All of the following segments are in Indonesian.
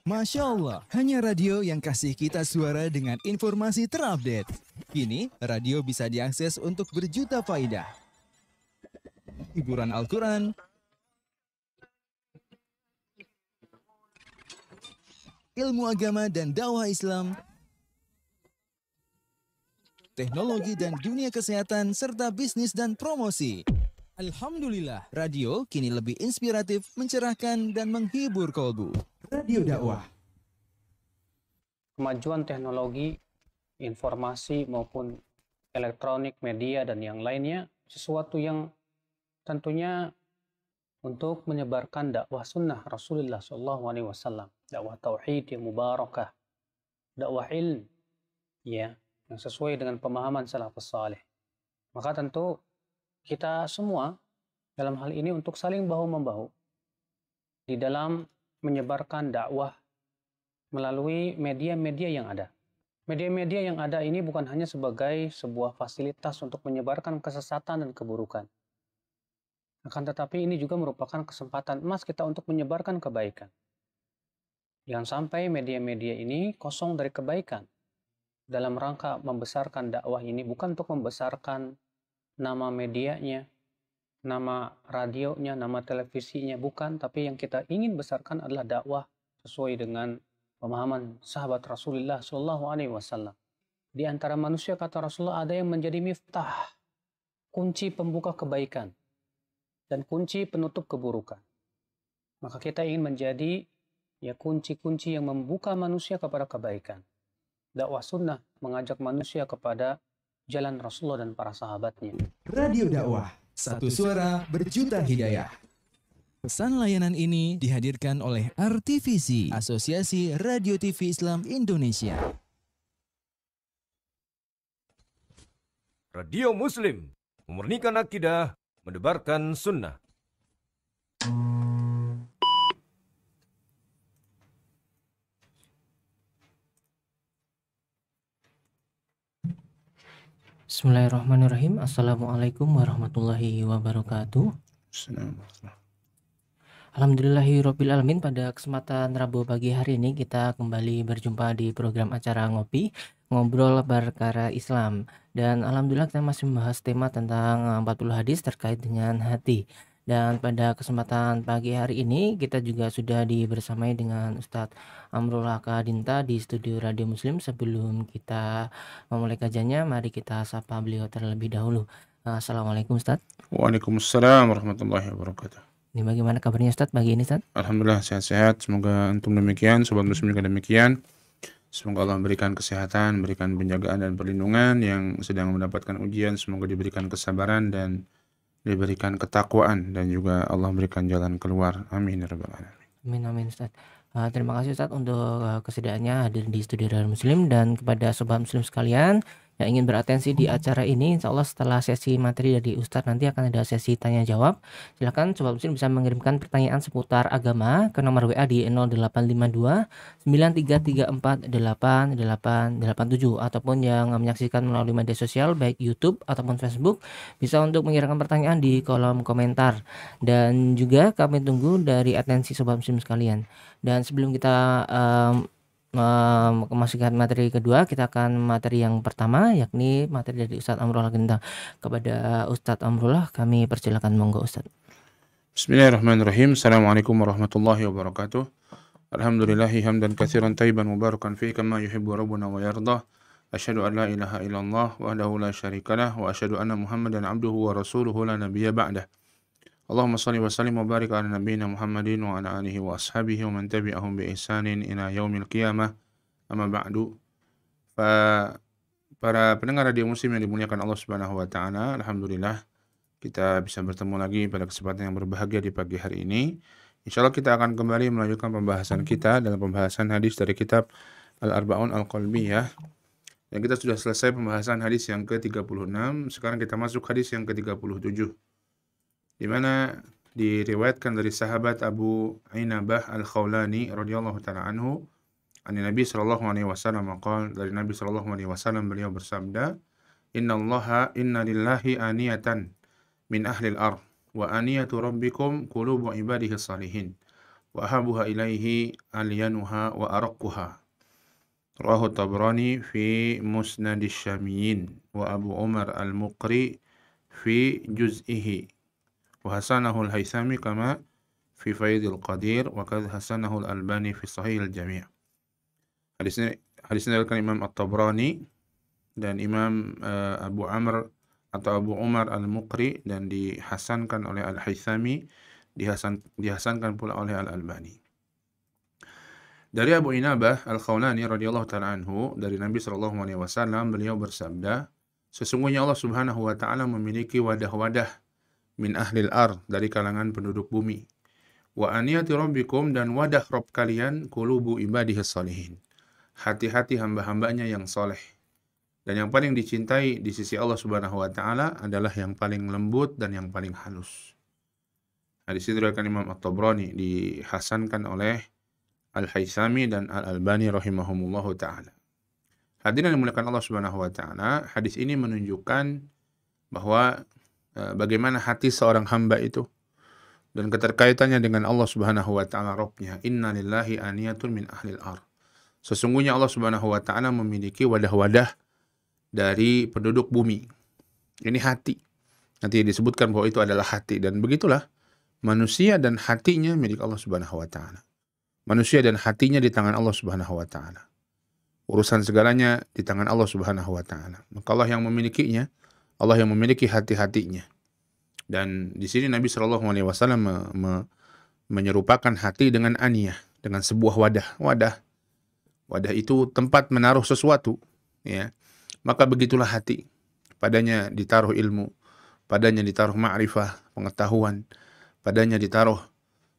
Masya Allah, hanya radio yang kasih kita suara dengan informasi terupdate. Kini, radio bisa diakses untuk berjuta faidah. Hiburan Al-Quran, ilmu agama dan dakwah Islam, teknologi dan dunia kesehatan, serta bisnis dan promosi. Alhamdulillah, radio kini lebih inspiratif, mencerahkan, dan menghibur kolbu. Radio dakwah. Kemajuan teknologi, informasi maupun elektronik, media, dan yang lainnya, sesuatu yang tentunya untuk menyebarkan dakwah sunnah Rasulullah SAW, dakwah tauhid yang mubarakah, dakwah ilm, ya, yang sesuai dengan pemahaman salafus saleh. Maka tentu kita semua dalam hal ini untuk saling bahu-membahu di dalam menyebarkan dakwah melalui media-media yang ada. Media-media yang ada ini bukan hanya sebagai sebuah fasilitas untuk menyebarkan kesesatan dan keburukan. Akan tetapi ini juga merupakan kesempatan emas kita untuk menyebarkan kebaikan. Jangan sampai media-media ini kosong dari kebaikan. Dalam rangka membesarkan dakwah ini bukan untuk membesarkan nama medianya, nama radionya, nama televisinya, bukan. Tapi yang kita ingin besarkan adalah dakwah sesuai dengan pemahaman sahabat Rasulullah SAW. Di antara manusia, kata Rasulullah, ada yang menjadi miftah, kunci pembuka kebaikan, dan kunci penutup keburukan. Maka kita ingin menjadi kunci-kunci yang membuka manusia kepada kebaikan. Dakwah sunnah mengajak manusia kepada jalan Rasulullah dan para sahabatnya. Radio dakwah, satu suara berjuta hidayah. Pesan layanan ini dihadirkan oleh RTVC, Asosiasi Radio TV Islam Indonesia. Radio Muslim, memurnikan akidah, mendebarkan sunnah. Bismillahirrahmanirrahim. Assalamualaikum warahmatullahi wabarakatuh. Alhamdulillahirrabbilalamin. Pada kesempatan Rabu pagi hari ini kita kembali berjumpa di program acara Ngopi, Ngobrol Perkara Islam. Dan alhamdulillah kita masih membahas tema tentang 40 hadis terkait dengan hati. Dan pada kesempatan pagi hari ini kita juga sudah dibersamai dengan Ustadz Amrullah Kadinta di studio Radio Muslim. Sebelum kita memulai kajiannya, mari kita sapa beliau terlebih dahulu. Assalamualaikum Ustadz. Waalaikumsalam warahmatullahi wabarakatuh. Ini bagaimana kabarnya Ustadz pagi ini Ustadz? Alhamdulillah sehat-sehat. Semoga antum demikian, sobat muslim juga demikian. Semoga Allah memberikan kesehatan, berikan penjagaan dan perlindungan. Yang sedang mendapatkan ujian semoga diberikan kesabaran dan diberikan ketakwaan, dan juga Allah berikan jalan keluar. Amin ya rabbal alamin. Amin amin Ustaz. Terima kasih Ustaz untuk kesediaannya hadir di studio Radio Muslim. Dan kepada sobat muslim sekalian yang ingin beratensi di acara ini, insya Allah setelah sesi materi dari Ustadz nanti akan ada sesi tanya jawab. Silakan sobat muslim bisa mengirimkan pertanyaan seputar agama ke nomor WA di 0852 9334 8887, ataupun yang menyaksikan melalui media sosial baik YouTube ataupun Facebook bisa untuk mengirimkan pertanyaan di kolom komentar. Dan juga kami tunggu dari atensi sobat muslim sekalian. Dan sebelum kita memasukkan materi kedua, kita akan materi yang pertama, yakni materi dari Ustadz Amrullah Kadinta. Kepada Ustadz Amrullah kami persilakan, monggo Ustadz. Bismillahirrahmanirrahim. Assalamualaikum warahmatullahi wabarakatuh. Alhamdulillahi hamdan katsiran tayyiban mubarakan fihi kama yuhibbu rabbuna wa yardah. Asyhadu an la ilaha illallah wahdahu la syarikalah wa asyhadu anna Muhammadan abduhu wa rasuluhu la nabiyya ba'dah. Allahumma salli wa sallim wa barik ala nabiyyina Muhammadin wa ala alihi wa ashabihi wa man tabi'ahum bi ihsanin ila yaumil qiyamah. Amma ba'du. Para pendengar radio muslim yang dimuliakan Allah Subhanahu wa taala, alhamdulillah kita bisa bertemu lagi pada kesempatan yang berbahagia di pagi hari ini. Insyaallah kita akan kembali melanjutkan pembahasan kita dalam pembahasan hadis dari kitab Al-Arba'un Al-Qalbiyah. Dan kita sudah selesai pembahasan hadis yang ke-36. Sekarang kita masuk hadis yang ke-37. Di mana diriwayatkan dari sahabat Abu Ainabah Al-Khawlani radhiyallahu ta'ala anhu, ani Nabi sallallahu alaihi wasallam qala, dari Nabi sallallahu alaihi wasallam beliau bersabda, inna lillahi aniyatan min ahli al-ard wa aniyatu rabbikum qulubu ibadihi salihin wa ahabuha ilaihi alyanuha wa araqquha. Rawahu Tabrani fi Musnad Syamiyin wa Abu Umar al-Muqri fi juz'ihi wa hasanahu al-Haythami kama fi Faidil Qadir wa kad hasanahu al-Albani fi Sahih al-Jami'. Hadisnya diriwayatkan Imam At-Tabrani dan Imam Abu Amr atau Abu Umar al-Muqri dan dihasankan oleh Al-Haythami, dihasankan pula oleh Al-Albani. Dari Abu Inabah Al-Khawlani radhiyallahu ta'ala anhu, dari Nabi sallallahu alaihi wasallam, beliau bersabda, sesungguhnya Allah Subhanahu wa taala memiliki wadah-wadah min ahlil ard, dari kalangan penduduk bumi. Wa aniyati rabbikum, dan wadah Rabb kalian, qulubu ibadihi shalihin, hati-hati hamba-hambanya yang soleh. Dan yang paling dicintai di sisi Allah Subhanahu wa taala adalah yang paling lembut dan yang paling halus. Hadis ini diriwayatkan Imam At-Tabrani, dihasankan oleh Al-Haythami dan Al-Albani rahimahumullahu ta'ala. Hadirin yang dimuliakan Allah Subhanahu wa ta'ala, hadis ini menunjukkan bahwa bagaimana hati seorang hamba itu dan keterkaitannya dengan Allah Subhanahu wa ta'ala Rabbnya. Inna lillahi aniyatun min ahlil ard. Sesungguhnya Allah Subhanahu wa ta'ala memiliki wadah-wadah dari penduduk bumi. Ini hati. Nanti disebutkan bahwa itu adalah hati, dan begitulah manusia dan hatinya milik Allah Subhanahu wa ta'ala. Manusia dan hatinya di tangan Allah Subhanahu wa ta'ala. Urusan segalanya di tangan Allah Subhanahu wa ta'ala. Maka Allah yang memilikinya, Allah yang memiliki hati-hatinya. Dan di sini Nabi Shallallahu alaihi wasallam menyerupakan hati dengan aniyah, dengan sebuah wadah. Wadah itu tempat menaruh sesuatu, ya. Maka begitulah hati. Padanya ditaruh ilmu, padanya ditaruh ma'rifah, pengetahuan, padanya ditaruh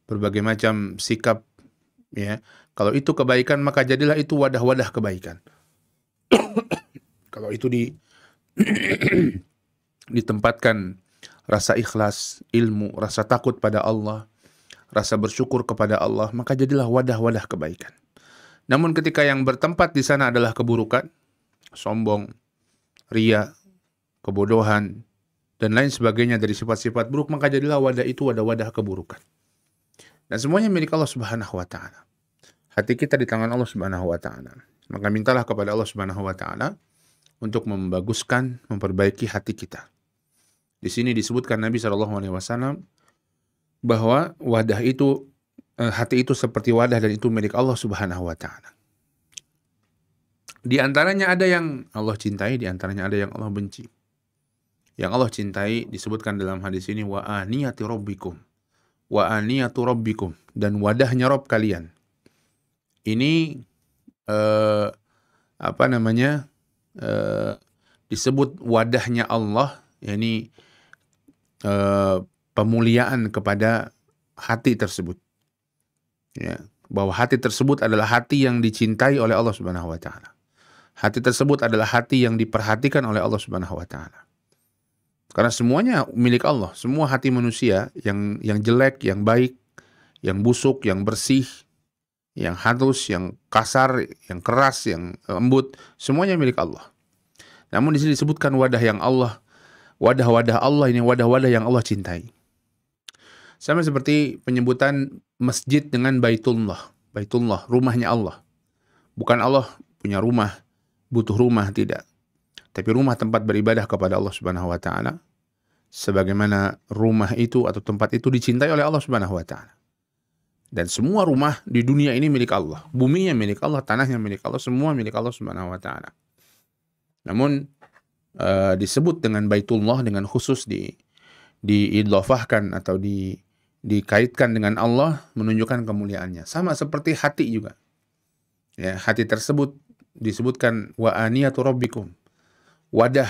berbagai macam sikap, ya. Kalau itu kebaikan, maka jadilah itu wadah-wadah kebaikan. Kalau itu ditempatkan rasa ikhlas, ilmu, rasa takut pada Allah, rasa bersyukur kepada Allah, maka jadilah wadah-wadah kebaikan. Namun ketika yang bertempat di sana adalah keburukan, sombong, riya, kebodohan, dan lain sebagainya dari sifat-sifat buruk, maka jadilah wadah itu wadah-wadah keburukan. Dan semuanya milik Allah Subhanahu wa ta'ala. Hati kita di tangan Allah Subhanahu wa ta'ala. Maka mintalah kepada Allah Subhanahu wa ta'ala untuk membaguskan, memperbaiki hati kita. Di sini disebutkan Nabi SAW bahwa wadah itu, hati itu seperti wadah, dan itu milik Allah Subhanahu wa ta'ala. Di antaranya ada yang Allah cintai, di antaranya ada yang Allah benci. Yang Allah cintai disebutkan dalam hadis ini, wa aniyati rabbikum, wa aniyatu rabbikum, dan wadahnya Rabb kalian. Ini disebut wadahnya Allah, yakni pemuliaan kepada hati tersebut. Ya, bahwa hati tersebut adalah hati yang dicintai oleh Allah Subhanahu wa taala. Hati tersebut adalah hati yang diperhatikan oleh Allah Subhanahu wa taala. Karena semuanya milik Allah, semua hati manusia yang jelek, yang baik, yang busuk, yang bersih, yang halus, yang kasar, yang keras, yang lembut, semuanya milik Allah. Namun di sini disebutkan wadah yang Allah, wadah-wadah Allah ini wadah-wadah yang Allah cintai. Sama seperti penyebutan masjid dengan Baitullah. Baitullah, rumahnya Allah. Bukan Allah punya rumah, butuh rumah, tidak. Tapi rumah tempat beribadah kepada Allah Subhanahu wa ta'ala. Sebagaimana rumah itu atau tempat itu dicintai oleh Allah Subhanahu wa ta'ala. Dan semua rumah di dunia ini milik Allah. Buminya milik Allah, tanahnya milik Allah, semua milik Allah Subhanahu wa ta'ala. Namun disebut dengan Baitullah dengan khusus diidhafahkan atau dikaitkan dengan Allah, menunjukkan kemuliaannya. Sama seperti hati juga. Ya, hati tersebut disebutkan wa aniyatu rabbikum. Wadah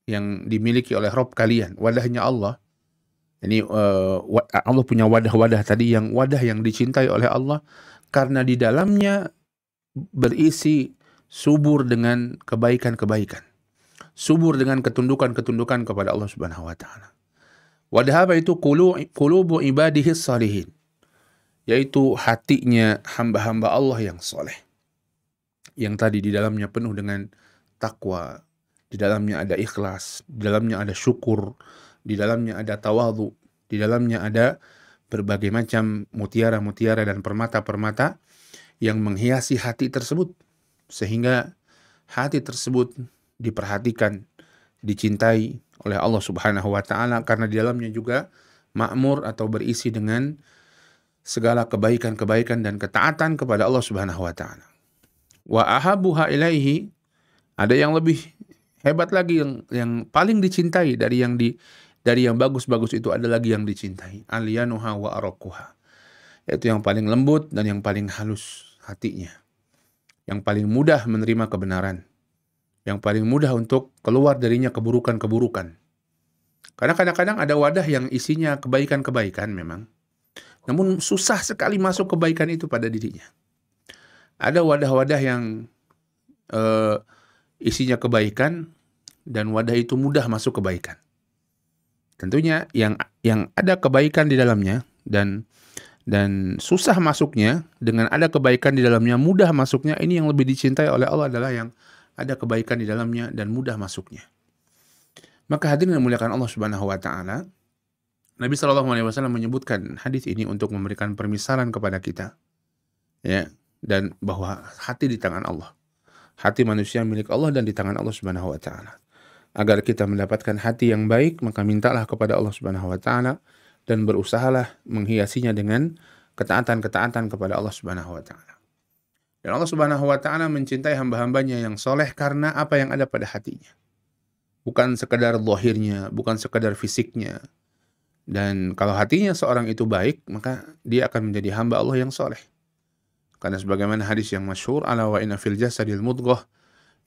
yang dimiliki oleh Rabb kalian, wadahnya Allah. Ini Allah punya wadah-wadah tadi, yang wadah yang dicintai oleh Allah karena di dalamnya berisi subur dengan kebaikan-kebaikan, subur dengan ketundukan-ketundukan kepada Allah Subhanahu wa taala. Wadah apa itu? Qulubu ibadihi shalihin, yaitu hatinya hamba-hamba Allah yang soleh, yang tadi di dalamnya penuh dengan takwa, di dalamnya ada ikhlas, di dalamnya ada syukur, di dalamnya ada tawadhu, di dalamnya ada berbagai macam mutiara-mutiara dan permata-permata yang menghiasi hati tersebut, sehingga hati tersebut diperhatikan, dicintai oleh Allah Subhanahu wa taala, karena di dalamnya juga makmur atau berisi dengan segala kebaikan-kebaikan dan ketaatan kepada Allah Subhanahu wa taala. Wa ahabuha ilaihi, ada yang lebih hebat lagi, yang paling dicintai dari yang bagus-bagus itu, ada lagi yang dicintai, alyanuha wa araquha, yaitu yang paling lembut dan yang paling halus hatinya, yang paling mudah menerima kebenaran, yang paling mudah untuk keluar darinya keburukan-keburukan. Karena kadang-kadang ada wadah yang isinya kebaikan-kebaikan memang, namun susah sekali masuk kebaikan itu pada dirinya. Ada wadah-wadah yang isinya kebaikan dan wadah itu mudah masuk kebaikan. Tentunya yang ada kebaikan di dalamnya dan susah masuknya, dengan ada kebaikan di dalamnya mudah masuknya, ini yang lebih dicintai oleh Allah adalah yang ada kebaikan di dalamnya dan mudah masuknya. Maka hadirin yang dimuliakan Allah Subhanahu wa taala, Nabi SAW menyebutkan hadis ini untuk memberikan permisalan kepada kita, ya, dan bahwa hati di tangan Allah. Hati manusia milik Allah dan di tangan Allah Subhanahu wa taala. Agar kita mendapatkan hati yang baik, maka mintalah kepada Allah Subhanahu wa taala dan berusahalah menghiasinya dengan ketaatan-ketaatan kepada Allah Subhanahu wa taala. Dan Allah Subhanahu wa taala mencintai hamba-hambanya yang soleh karena apa yang ada pada hatinya. Bukan sekadar zahirnya, bukan sekadar fisiknya. Dan kalau hatinya seorang itu baik, maka dia akan menjadi hamba Allah yang soleh. Karena sebagaimana hadis yang masyhur, ala wa inna fil jasadil mudghah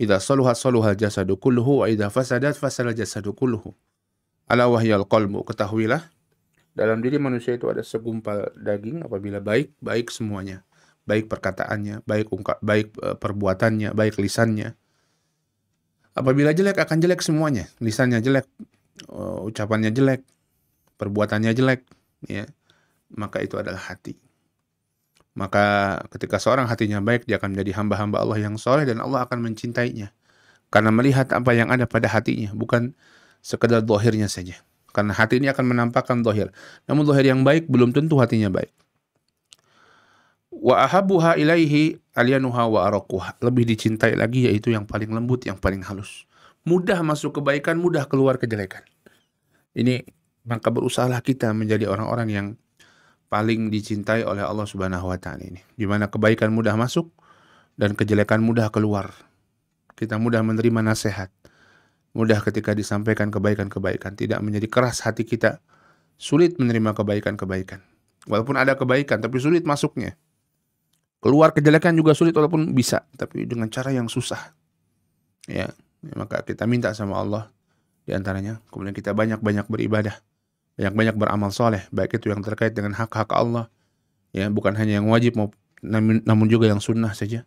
idza saluhat saluhal jasadu kulluhu wa idza fasadat fasadal jasadu kulluhu. Ala wahyal qalbu, ketahuilah dalam diri manusia itu ada segumpal daging, apabila baik, baik semuanya. Baik perkataannya, baik perbuatannya, baik lisannya. Apabila jelek akan jelek semuanya. Lisannya jelek, ucapannya jelek, perbuatannya jelek, ya, maka itu adalah hati. Maka ketika seorang hatinya baik, dia akan menjadi hamba-hamba Allah yang soleh dan Allah akan mencintainya. Karena melihat apa yang ada pada hatinya, bukan sekedar zahirnya saja. Karena hati ini akan menampakkan zahir. Namun zahir yang baik belum tentu hatinya baik. Wa ahabuha ilaihi alyanuha wa araquha. Lebih dicintai lagi yaitu yang paling lembut, yang paling halus. Mudah masuk kebaikan, mudah keluar kejelekan. Ini, maka berusahalah kita menjadi orang-orang yang paling dicintai oleh Allah Subhanahu wa taala ini. Di mana kebaikan mudah masuk dan kejelekan mudah keluar. Kita mudah menerima nasihat. Mudah ketika disampaikan kebaikan-kebaikan, tidak menjadi keras hati kita. Sulit menerima kebaikan-kebaikan. Walaupun ada kebaikan tapi sulit masuknya. Keluar kejelekan juga sulit walaupun bisa, tapi dengan cara yang susah. Ya, maka kita minta sama Allah di antaranya, kemudian kita banyak-banyak beribadah, banyak-banyak beramal soleh, baik itu yang terkait dengan hak-hak Allah, ya, bukan hanya yang wajib, namun juga yang sunnah saja.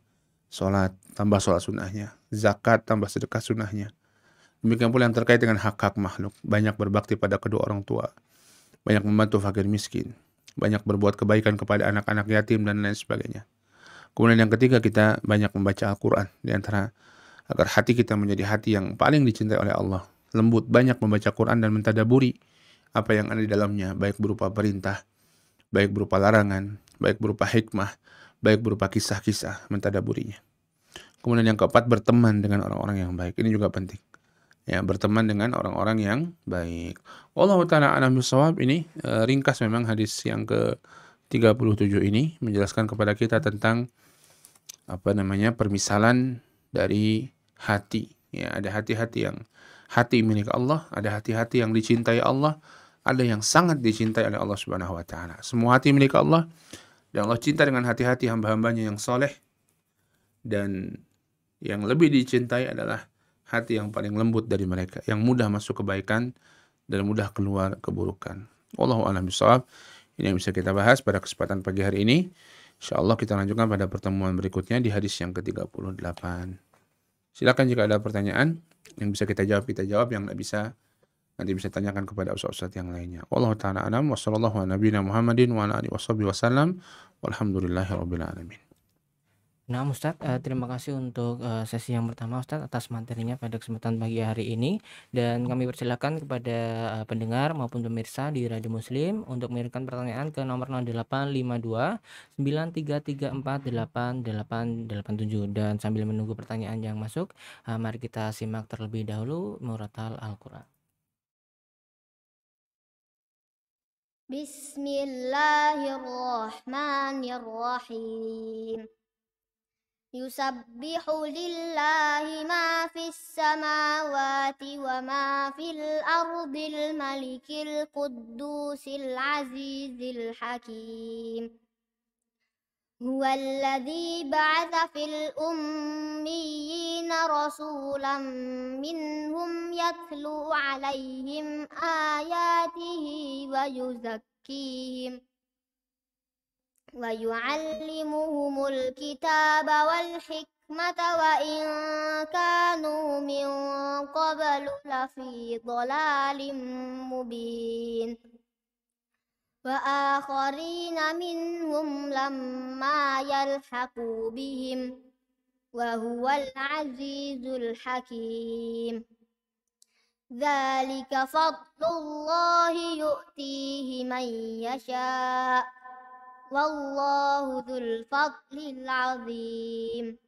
Salat tambah salat sunnahnya, zakat tambah sedekah sunnahnya. Demikian pula yang terkait dengan hak-hak makhluk, banyak berbakti pada kedua orang tua, banyak membantu fakir miskin, banyak berbuat kebaikan kepada anak-anak yatim dan lain sebagainya. Kemudian yang ketiga, kita banyak membaca Al-Quran, di antara agar hati kita menjadi hati yang paling dicintai oleh Allah. Lembut, banyak membaca Quran dan mentadaburi apa yang ada di dalamnya, baik berupa perintah, baik berupa larangan, baik berupa hikmah, baik berupa kisah-kisah, mentadaburinya. Kemudian yang keempat, berteman dengan orang-orang yang baik. Ini juga penting. Ya, berteman dengan orang-orang yang baik. Wallahu ta'ala a'lam bishawab. Ini ringkas memang hadis yang ke-37 ini menjelaskan kepada kita tentang permisalan dari hati. Ya, ada hati-hati yang hati milik Allah, ada hati-hati yang dicintai Allah, ada yang sangat dicintai oleh Allah Subhanahu wa taala. Semua hati milik Allah dan Allah cinta dengan hati-hati hamba-hambanya yang soleh, dan yang lebih dicintai adalah hati yang paling lembut dari mereka, yang mudah masuk kebaikan dan mudah keluar keburukan. Wallahu a'lam bishawab. Ini yang bisa kita bahas pada kesempatan pagi hari ini. InsyaAllah kita lanjutkan pada pertemuan berikutnya di hadis yang ke-38. Silakan jika ada pertanyaan yang bisa kita jawab, yang tidak bisa nanti bisa tanyakan kepada ustaz-ustaz yang lainnya. Wallahu ta'ala a'lam wa sallallahu ala nabiyina Muhammadin wa ala alihi wasallam. Walhamdulillahirabbil alamin. Nah, Ustadz, terima kasih untuk sesi yang pertama Ustadz atas materinya pada kesempatan pagi hari ini, dan kami persilakan kepada pendengar maupun pemirsa di Radio Muslim untuk mengirimkan pertanyaan ke nomor 0852 9334 8887. Dan sambil menunggu pertanyaan yang masuk, mari kita simak terlebih dahulu Muratal Al-Quran. Bismillahirrahmanirrahim. Yusabbihu lillahi ma fis samawati wa ma fil ardil malikil quddusil azizil hakim. Huwa alladhi ba'atha fil ummiyina rasulan minhum yatlu alaihim ayatihi wa yuzakkihim wa yu'allimuhumul kitaba wal hikmata wa in kanu min qablu lafi dhalalin mubin. Wa akharina minhum lamma yalhaqu bihim wa huwal azizul hakim. Dzalika fadlullahi yu'tihi man yasha' wallahu dzul fadlil azim.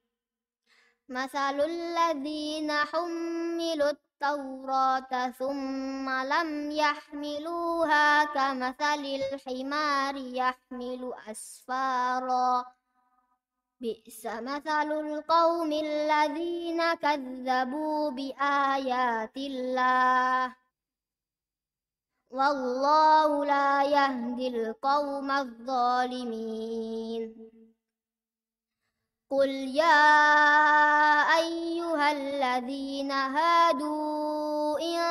Masalul ladzina hummilut Taurata thumma lam yahmiluha kamathalil himari yahmilu asfara. Bi'sa mathalul qaumil ladzina kadzabu bi ayatillah. Wallahu la yahdil qaumadz zalimin. Qul ya ayyuhalladzina hadu in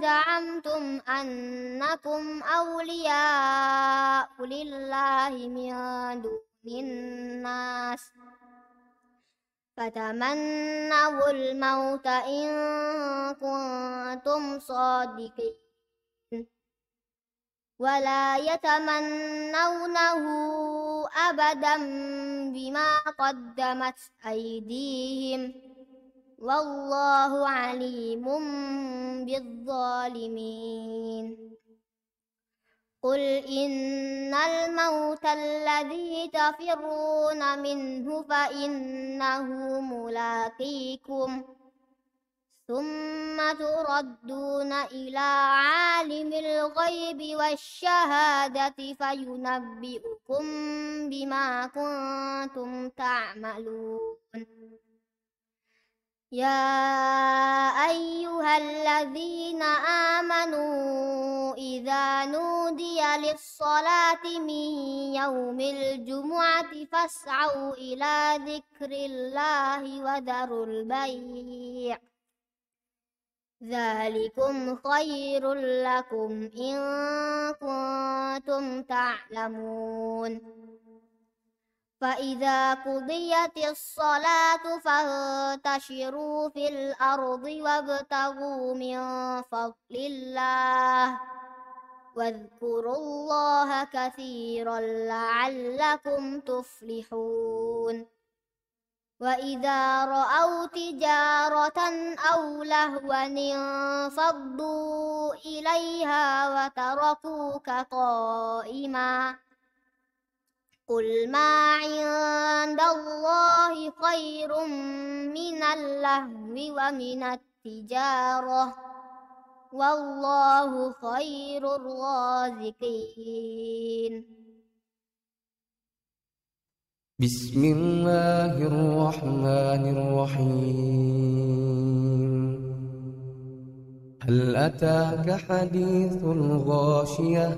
za'amtum annakum awliya'u lillahi min dunin nas fatamannawul mauta in kuntum shadiqin wala yatamannawnahu abadan bima qaddamat aydihim wallahu alimun bizzalimin. Qul innal mauta alladhi tafirruna minhu fa innahu mulaqikum thumma turadduna ila alimil ghaibi wasyahadati fayunabbi'ukum bima kuntum ta'malun. Ya ayyuhalladzina amanu idza nudiya lis-salati min yaumil jumu'ati fas'au ila dzikrillahi wa dharul bai'. Dzalikum khairul lakum in kuntum ta'lamun. Fa idza qudiyatis salatu fantashiru fil ardi wabtaghu min fadlillah wadhkurullaha katsiran la'allakum tuflihun. Wa idza ra'aw tijaratan aw lahwan faddu ilaiha wa tarakuka qa'ima. Qul ma 'indallahi khairum minal lahwi wa minat tijarah wallahu khairur raziqin. Bismillahirrahmanirrahim. Hal ataka hadithul ghashiyah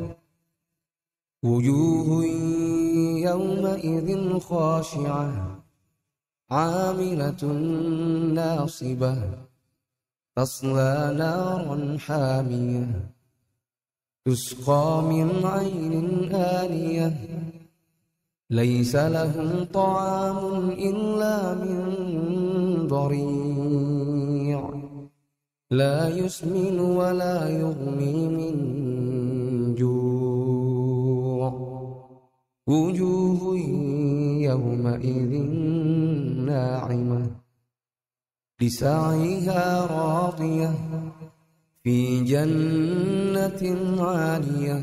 wujuhun yawma idzin khashi'ah 'amilatun nasibah tasla naran hamiyah tusqa min 'ainin aniyah laysa lahum ta'amun illa min dhari' la yusminu wa la yughni min ju' wujuhun yawma idzin ناعمة لسعيها راضية في جنة عالية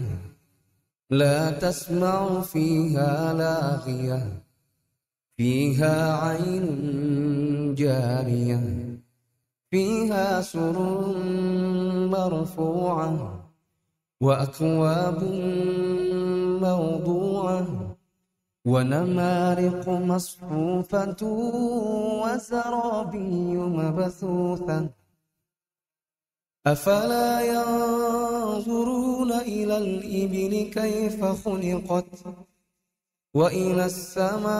لا تسمع فيها لاغية فيها عين جارية فيها سرر مرفوعة وأكواب موضوعة ونمارق مصفوفة وزرابي مبثوثة أفلا ينظرون إلى الإبل كيف خلقت وإلى السماء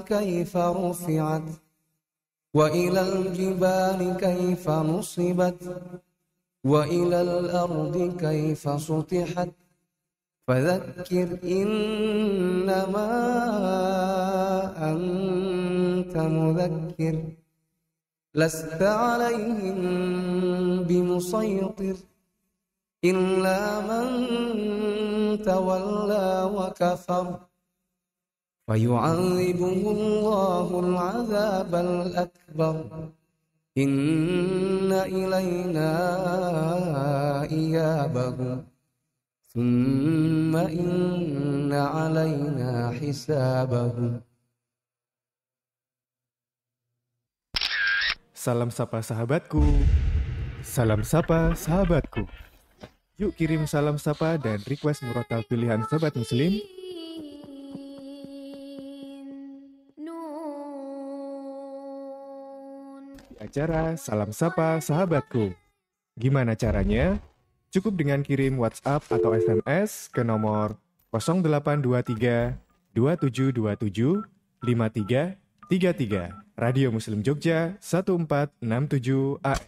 كيف رفعت وإلى الجبال كيف نصبت وإلى الأرض كيف سطحت فذكر إنما أنت مذكر لست عليهم بمسيطر إلا من تولى وكفر فيعذبه الله العذاب الأكبر إن إلينا إيابهم ثم إن علينا حسابهم. Salam sapa sahabatku. Salam sapa sahabatku. Yuk kirim salam sapa dan request murotal pilihan Sobat Muslim di acara Salam Sapa Sahabatku. Gimana caranya? Cukup dengan kirim WhatsApp atau SMS ke nomor 0823 2727 5333. Radio Muslim Jogja 1467 AM.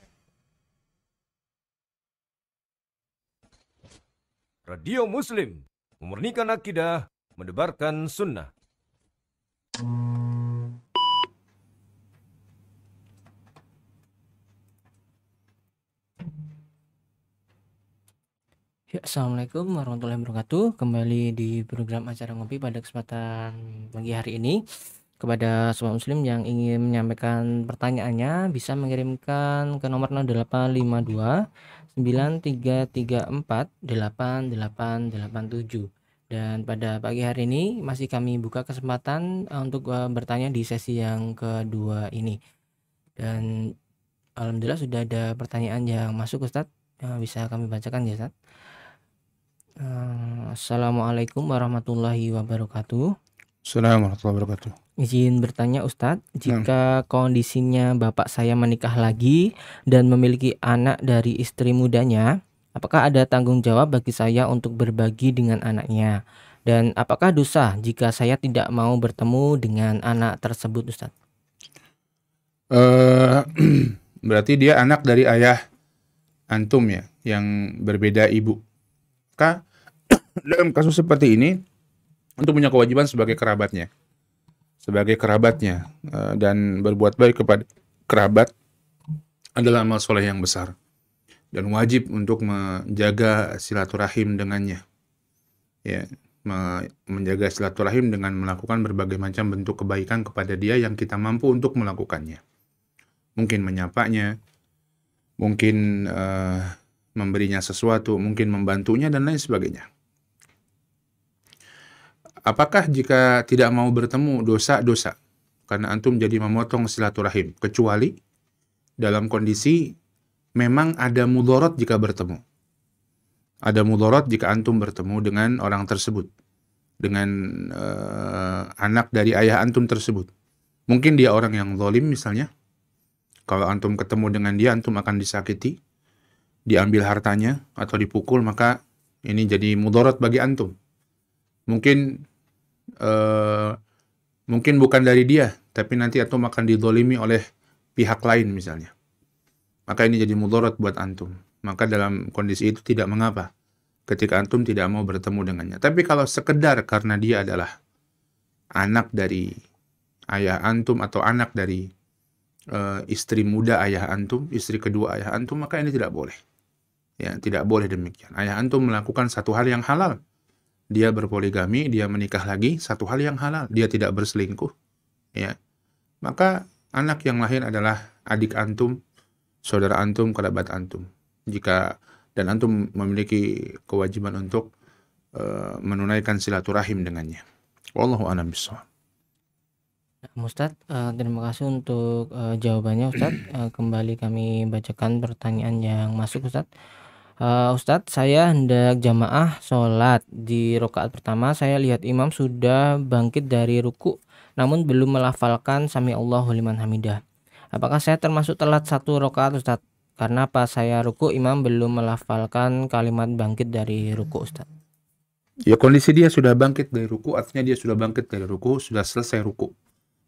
Radio Muslim, memurnikan akidah, mendebarkan sunnah. Ya, Assalamualaikum warahmatullahi wabarakatuh. Kembali di program acara ngopi pada kesempatan pagi hari ini. Kepada sobat muslim yang ingin menyampaikan pertanyaannya bisa mengirimkan ke nomor 0852 9334 8887. Dan pada pagi hari ini masih kami buka kesempatan untuk bertanya di sesi yang kedua ini. Dan alhamdulillah sudah ada pertanyaan yang masuk, Ustadz. Bisa kami bacakan ya, Ustadz. Assalamualaikum warahmatullahi wabarakatuh. Assalamualaikum warahmatullahi wabarakatuh. Izin bertanya Ustadz, jika kondisinya bapak saya menikah lagi dan memiliki anak dari istri mudanya, apakah ada tanggung jawab bagi saya untuk berbagi dengan anaknya? Dan apakah dosa jika saya tidak mau bertemu dengan anak tersebut, Ustadz? Berarti dia anak dari ayah antum ya, yang berbeda ibu. Maka dalam kasus seperti ini, antum punya kewajiban sebagai kerabatnya. Dan berbuat baik kepada kerabat adalah amal soleh yang besar dan wajib untuk menjaga silaturahim dengannya, ya, menjaga silaturahim dengan melakukan berbagai macam bentuk kebaikan kepada dia yang kita mampu untuk melakukannya. Mungkin menyapanya, mungkin memberinya sesuatu, mungkin membantunya dan lain sebagainya. Apakah jika tidak mau bertemu dosa? Karena antum jadi memotong silaturahim, kecuali dalam kondisi memang ada mudharat jika bertemu. Ada mudharat jika antum bertemu dengan orang tersebut, dengan anak dari ayah antum tersebut. Mungkin dia orang yang zalim misalnya. Kalau antum ketemu dengan dia, antum akan disakiti, diambil hartanya atau dipukul, maka ini jadi mudharat bagi antum. Mungkin bukan dari dia, tapi nanti antum akan dizalimi oleh pihak lain misalnya. Maka ini jadi mudharat buat antum. Maka dalam kondisi itu tidak mengapa ketika antum tidak mau bertemu dengannya. Tapi kalau sekedar karena dia adalah anak dari ayah antum atau anak dari istri muda ayah antum, istri kedua ayah antum, maka ini tidak boleh. Ya, tidak boleh demikian. Ayah antum melakukan satu hal yang halal. Dia berpoligami, dia menikah lagi, satu hal yang halal. Dia tidak berselingkuh, ya, maka anak yang lahir adalah adik antum, saudara antum, kerabat antum. Dan antum memiliki kewajiban untuk menunaikan silaturahim dengannya. Wallahu a'lam bishawab. Ustadz, terima kasih untuk jawabannya Ustadz. Kembali kami bacakan pertanyaan yang masuk Ustadz. Ustadz, saya hendak jamaah sholat. Di rakaat pertama saya lihat imam sudah bangkit dari ruku, namun belum melafalkan sami Allahu liman hamidah. Apakah saya termasuk telat 1 rakaat Ustadz? Karena pas saya ruku imam belum melafalkan kalimat bangkit dari ruku Ustadz. Ya, kondisi dia sudah bangkit dari ruku, artinya dia sudah bangkit dari ruku, sudah selesai ruku.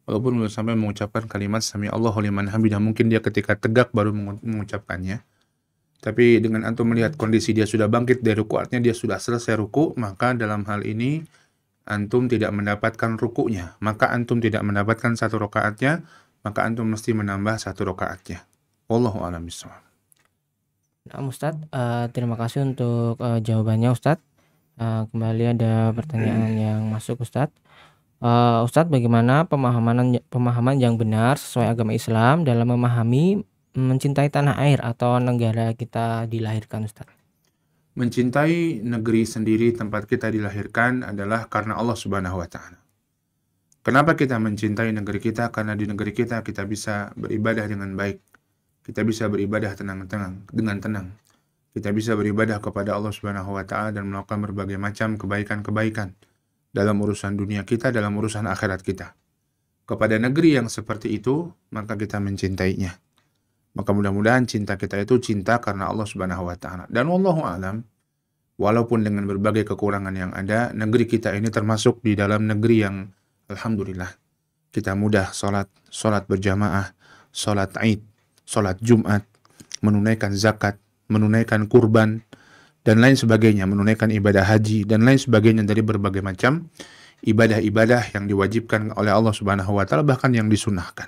Walaupun belum sampai mengucapkan kalimat sami Allahu liman hamidah, mungkin dia ketika tegak baru mengucapkannya. Tapi dengan antum melihat kondisi dia sudah bangkit dari ruku, artinya dia sudah selesai ruku, maka dalam hal ini antum tidak mendapatkan rukunya. Maka antum tidak mendapatkan 1 rakaatnya, maka antum mesti menambah 1 rakaatnya. Wallahu a'lam bishawab. Nah, Ustadz, terima kasih untuk jawabannya Ustadz. Kembali ada pertanyaan yang masuk Ustadz. Ustadz, bagaimana pemahaman yang benar sesuai agama Islam dalam memahami mencintai tanah air atau negara kita dilahirkan Ustadz? Mencintai negeri sendiri tempat kita dilahirkan adalah karena Allah Subhanahu wa Ta'ala. Kenapa kita mencintai negeri kita? Karena di negeri kita bisa beribadah dengan baik. Kita bisa beribadah dengan tenang. Kita bisa beribadah kepada Allah Subhanahu wa Ta'ala dan melakukan berbagai macam kebaikan-kebaikan dalam urusan dunia kita, dalam urusan akhirat kita. Kepada negeri yang seperti itu, maka kita mencintainya. Maka mudah-mudahan cinta kita itu cinta karena Allah Subhanahu wa Ta'ala. Dan wallahu a'lam, walaupun dengan berbagai kekurangan yang ada, negeri kita ini termasuk di dalam negeri yang alhamdulillah kita mudah sholat berjamaah, sholat Id, sholat Jumat, menunaikan zakat, menunaikan kurban, dan lain sebagainya, menunaikan ibadah haji, dan lain sebagainya dari berbagai macam ibadah-ibadah yang diwajibkan oleh Allah Subhanahu wa Ta'ala, bahkan yang disunahkan.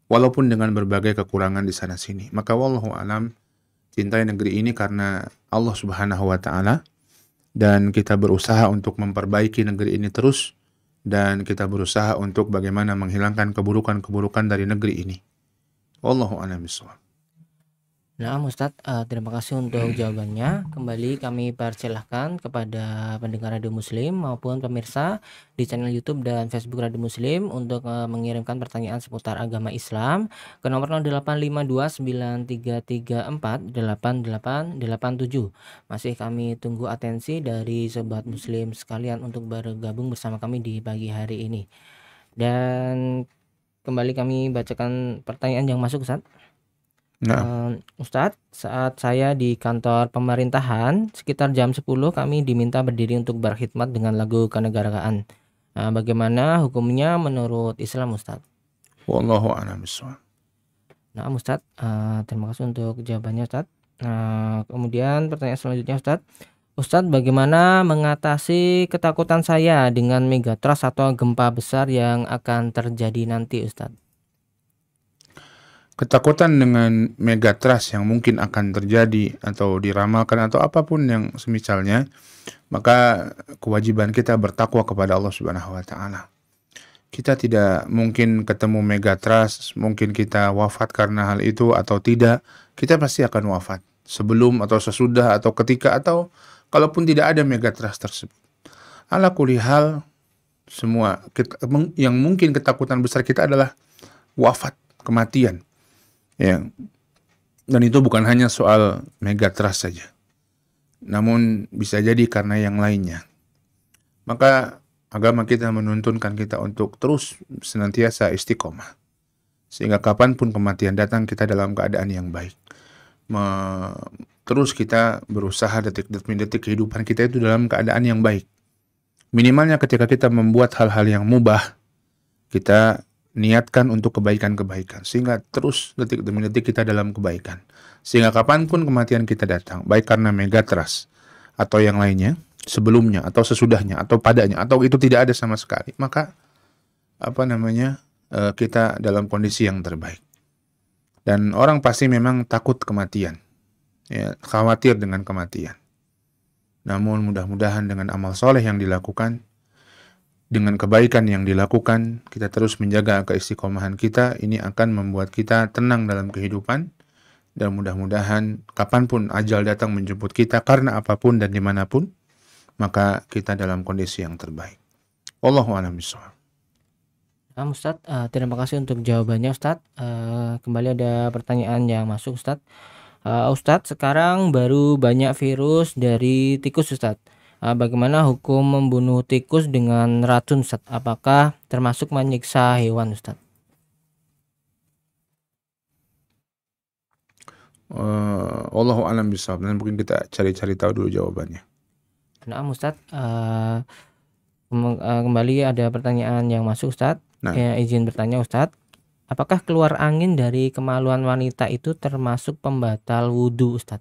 Walaupun dengan berbagai kekurangan di sana sini. Maka wallahu alam, cintai negeri ini karena Allah Subhanahu wa Ta'ala, dan kita berusaha untuk memperbaiki negeri ini terus, dan kita berusaha untuk bagaimana menghilangkan keburukan-keburukan dari negeri ini. Wallahu a'lam bishawab. Nah, Ustadz, terima kasih untuk jawabannya. Kembali kami persilahkan kepada pendengar Radio Muslim maupun pemirsa di channel YouTube dan Facebook Radio Muslim untuk mengirimkan pertanyaan seputar agama Islam ke nomor 085293348887. Masih kami tunggu atensi dari sobat Muslim sekalian untuk bergabung bersama kami di pagi hari ini. Dan kembali kami bacakan pertanyaan yang masuk, Ustadz. Ustadz, saat saya di kantor pemerintahan sekitar jam 10 kami diminta berdiri untuk berkhidmat dengan lagu kenegaraan. Bagaimana hukumnya menurut Islam, Ustadz? Wallahu a'lam bishawab. Nah, Ustadz, terima kasih untuk jawabannya, Ustadz. Kemudian pertanyaan selanjutnya, Ustadz. Ustadz, bagaimana mengatasi ketakutan saya dengan megatrust atau gempa besar yang akan terjadi nanti, Ustadz? Ketakutan dengan megatrust yang mungkin akan terjadi atau diramalkan atau apapun yang semisalnya, maka kewajiban kita bertakwa kepada Allah Subhanahu wa Ta'ala. Kita tidak mungkin ketemu megatrust, mungkin kita wafat karena hal itu atau tidak. Kita pasti akan wafat sebelum atau sesudah atau ketika atau kalaupun tidak ada megatrust tersebut. Ala kulli hal, semua yang mungkin ketakutan besar kita adalah wafat, kematian. Ya, dan itu bukan hanya soal megatrust saja, namun bisa jadi karena yang lainnya. Maka agama kita menuntunkan kita untuk terus senantiasa istiqomah, sehingga kapanpun kematian datang kita dalam keadaan yang baik. Terus kita berusaha detik-detik kehidupan kita itu dalam keadaan yang baik. Minimalnya ketika kita membuat hal-hal yang mubah, kita niatkan untuk kebaikan-kebaikan, sehingga terus detik demi detik kita dalam kebaikan, sehingga kapanpun kematian kita datang, baik karena megatrust atau yang lainnya, sebelumnya atau sesudahnya atau padanya atau itu tidak ada sama sekali, maka kita dalam kondisi yang terbaik. Dan orang pasti memang takut kematian, ya, khawatir dengan kematian. Namun mudah-mudahan dengan amal soleh yang dilakukan, dengan kebaikan yang dilakukan, kita terus menjaga keistiqomahan kita, ini akan membuat kita tenang dalam kehidupan, dan mudah-mudahan kapanpun ajal datang menjemput kita karena apapun dan dimanapun, maka kita dalam kondisi yang terbaik. Wallahu a'lam bishawab. Nah, Ustadz, terima kasih untuk jawabannya Ustadz. Kembali ada pertanyaan yang masuk Ustadz. Ustadz, sekarang baru banyak virus dari tikus Ustadz. Bagaimana hukum membunuh tikus dengan racun Ustadz? Apakah termasuk menyiksa hewan Ustadz? Wallahu a'lam bishawab. Nanti mungkin kita cari-cari tahu dulu jawabannya. Nah, Ustadz, kembali ada pertanyaan yang masuk Ustadz. Nah. Izin bertanya Ustadz, apakah keluar angin dari kemaluan wanita itu termasuk pembatal wudhu Ustadz?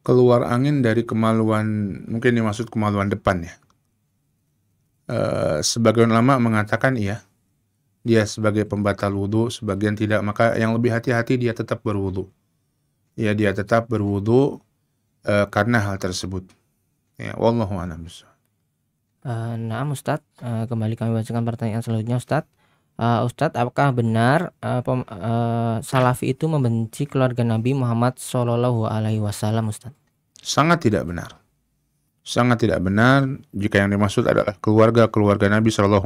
Keluar angin dari kemaluan, mungkin dimaksud kemaluan depan ya. Sebagian ulama mengatakan iya, dia sebagai pembatal wudhu, sebagian tidak. Maka yang lebih hati-hati dia tetap berwudhu. Ya, dia tetap berwudhu karena hal tersebut. Ya, wallahu a'lam bishawab. Nah, Ustadz, kembali kami bacakan pertanyaan selanjutnya Ustadz. Ustadz, apakah benar Salafi itu membenci keluarga Nabi Muhammad SAW Ustadz? Sangat tidak benar. Sangat tidak benar jika yang dimaksud adalah keluarga Nabi SAW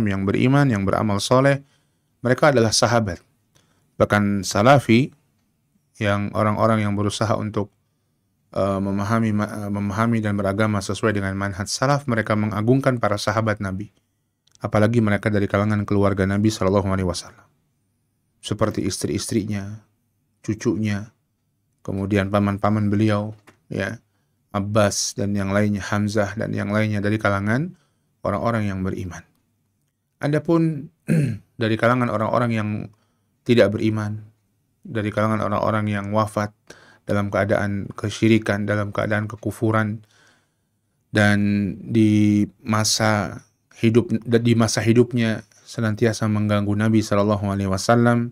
yang beriman, yang beramal soleh. Mereka adalah sahabat. Bahkan Salafi, yang orang-orang yang berusaha untuk memahami dan beragama sesuai dengan manhaj salaf, mereka mengagungkan para sahabat Nabi. Apalagi mereka dari kalangan keluarga Nabi SAW. Seperti istri-istrinya, cucunya, kemudian paman-paman beliau, ya, Abbas dan yang lainnya, Hamzah dan yang lainnya dari kalangan orang-orang yang beriman. Adapun dari kalangan orang-orang yang tidak beriman, dari kalangan orang-orang yang wafat dalam keadaan kesyirikan, dalam keadaan kekufuran, dan di masa hidupnya senantiasa mengganggu Nabi SAW,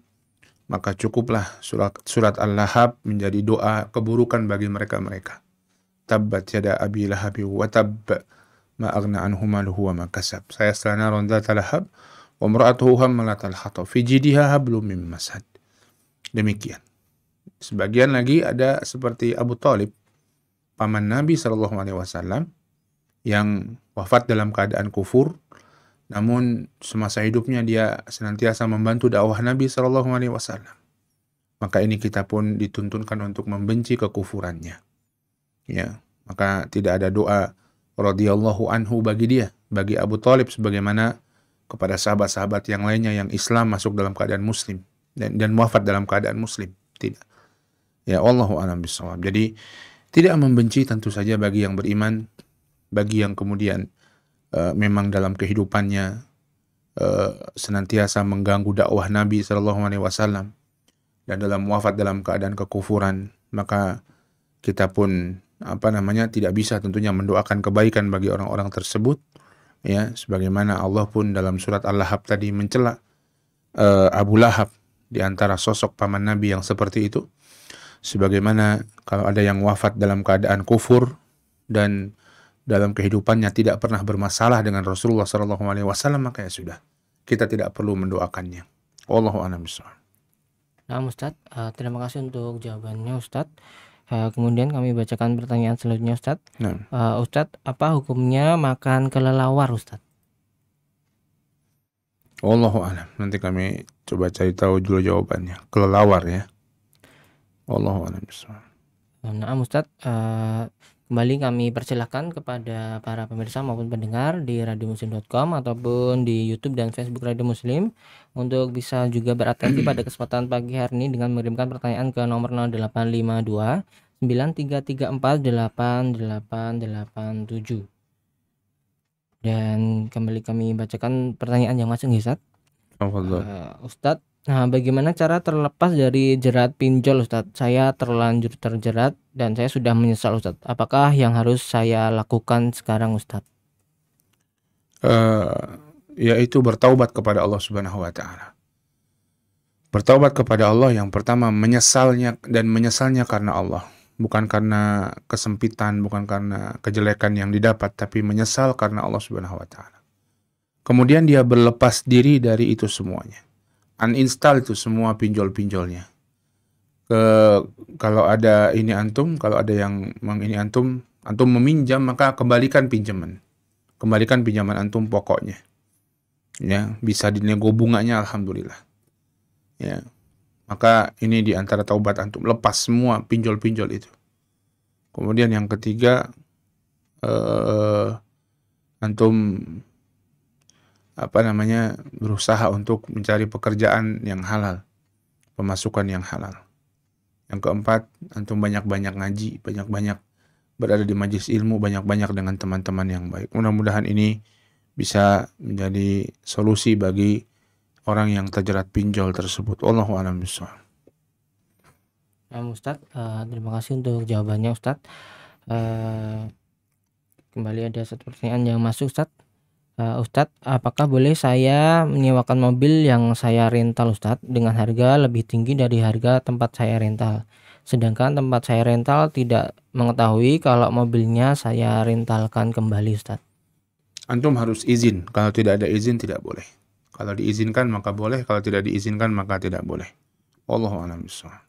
maka cukuplah surat Al-Lahab menjadi doa keburukan bagi mereka-mereka. Tabbat yada abi lahabi wa tabb ma aghna anhu maluhu wa ma kasab. Sayasla naran dzata lahab wa imra'atuhu hammalatal hatab fi jidha hablum min masad. Demikian. Sebagian lagi ada seperti Abu Thalib, paman Nabi SAW, yang wafat dalam keadaan kufur, namun semasa hidupnya dia senantiasa membantu dakwah Nabi SAW. Maka ini kita pun dituntunkan untuk membenci kekufurannya. Ya, maka tidak ada doa radhiyallahu anhu bagi dia, bagi Abu Thalib, sebagaimana kepada sahabat-sahabat yang lainnya yang Islam masuk dalam keadaan muslim dan wafat dalam keadaan muslim. Tidak. Ya, wallahu a'lam bishawab. Jadi tidak membenci tentu saja bagi yang beriman, bagi yang kemudian memang dalam kehidupannya senantiasa mengganggu dakwah Nabi SAW dan dalam wafat dalam keadaan kekufuran, maka kita pun tidak bisa tentunya mendoakan kebaikan bagi orang-orang tersebut, ya, sebagaimana Allah pun dalam surat Al-Lahab tadi mencela Abu Lahab di antara sosok paman Nabi yang seperti itu. Sebagaimana kalau ada yang wafat dalam keadaan kufur dan dalam kehidupannya tidak pernah bermasalah dengan Rasulullah SAW, maka ya sudah, kita tidak perlu mendoakannya. Wallahu a'lam bishawab. Nah, Ustadz, terima kasih untuk jawabannya Ustadz. Kemudian kami bacakan pertanyaan selanjutnya Ustadz. Nah. Ustadz, apa hukumnya makan kelelawar Ustadz? Wallahu a'lam. Nanti kami coba cari tahu dulu jawabannya. Kelelawar ya. Wallahu a'lam bishawab. Nah, Ustadz, kembali kami persilahkan kepada para pemirsa maupun pendengar di radiomuslim.com ataupun di YouTube dan Facebook Radio Muslim untuk bisa juga beratensi pada kesempatan pagi hari ini dengan mengirimkan pertanyaan ke nomor 0852 9334 8887. Dan kembali kami bacakan pertanyaan yang masuk, Ustadz. Ustadz, bagaimana cara terlepas dari jerat pinjol Ustadz? Saya terlanjur terjerat dan saya sudah menyesal Ustadz. Apakah yang harus saya lakukan sekarang Ustadz? Yaitu bertaubat kepada Allah Subhanahu wa Ta'ala. Bertaubat kepada Allah yang pertama menyesalnya karena Allah. bukan karena kesempitan, bukan karena kejelekan yang didapat, tapi menyesal karena Allah Subhanahu wa taala. Kemudian dia berlepas diri dari itu semuanya. Uninstall itu semua pinjol-pinjolnya. Kalau ada ini antum, kalau ada yang ini antum meminjam, maka kembalikan pinjaman. Kembalikan pinjaman antum pokoknya. Ya, bisa dinego bunganya, alhamdulillah. Ya. Maka ini di antara taubat antum, lepas semua pinjol-pinjol itu. Kemudian yang ketiga, antum berusaha untuk mencari pekerjaan yang halal, pemasukan yang halal. Yang keempat, antum banyak-banyak ngaji, banyak-banyak berada di majelis ilmu, banyak-banyak dengan teman-teman yang baik. Mudah-mudahan ini bisa menjadi solusi bagi orang yang terjerat pinjol tersebut. Wallahu a'lam bishawab. Ustadz, terima kasih untuk jawabannya Ustadz. Kembali ada satu pertanyaan yang masuk Ustadz. Ustadz, apakah boleh saya menyewakan mobil yang saya rental Ustadz dengan harga lebih tinggi dari harga tempat saya rental? Sedangkan tempat saya rental tidak mengetahui kalau mobilnya saya rentalkan kembali Ustadz. Antum harus izin. Kalau tidak ada izin tidak boleh. Kalau diizinkan maka boleh, kalau tidak diizinkan maka tidak boleh. Wallahu a'lam bishawab.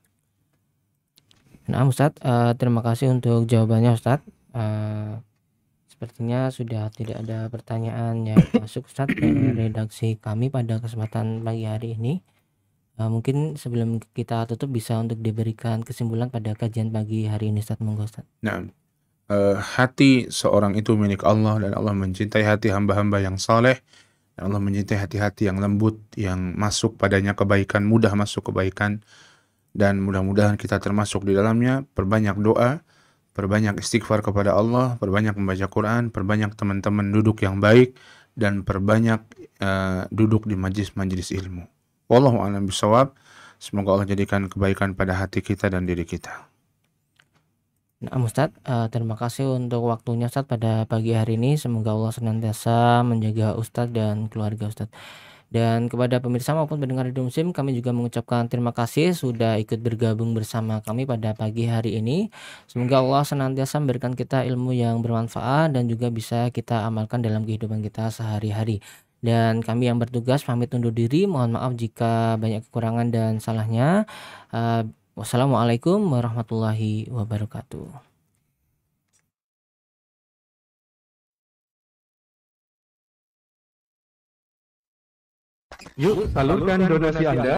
Nah Ustadz, terima kasih untuk jawabannya Ustadz. Sepertinya sudah tidak ada pertanyaan yang masuk Ustadz dari redaksi kami pada kesempatan pagi hari ini. Mungkin sebelum kita tutup bisa untuk diberikan kesimpulan pada kajian pagi hari ini Ustadz. Monggo Ustadz. Nah, hati seorang itu milik Allah, dan Allah mencintai hati hamba-hamba yang saleh. Dan Allah mencintai hati-hati yang lembut, yang masuk padanya kebaikan, mudah masuk kebaikan. Dan mudah-mudahan kita termasuk di dalamnya. Perbanyak doa, perbanyak istighfar kepada Allah, perbanyak membaca Quran, perbanyak teman-teman duduk yang baik, dan perbanyak duduk di majelis-majelis ilmu. Wallahu a'lam bishawab. Semoga Allah jadikan kebaikan pada hati kita dan diri kita. Nah Ustadz, terima kasih untuk waktunya Ustadz pada pagi hari ini. Semoga Allah senantiasa menjaga Ustadz dan keluarga Ustadz. Dan kepada pemirsa maupun pendengar Radio Muslim, kami juga mengucapkan terima kasih sudah ikut bergabung bersama kami pada pagi hari ini. Semoga Allah senantiasa memberikan kita ilmu yang bermanfaat dan juga bisa kita amalkan dalam kehidupan kita sehari-hari. Dan kami yang bertugas pamit undur diri. Mohon maaf jika banyak kekurangan dan salahnya. Wassalamualaikum warahmatullahi wabarakatuh. Yuk salurkan donasi Anda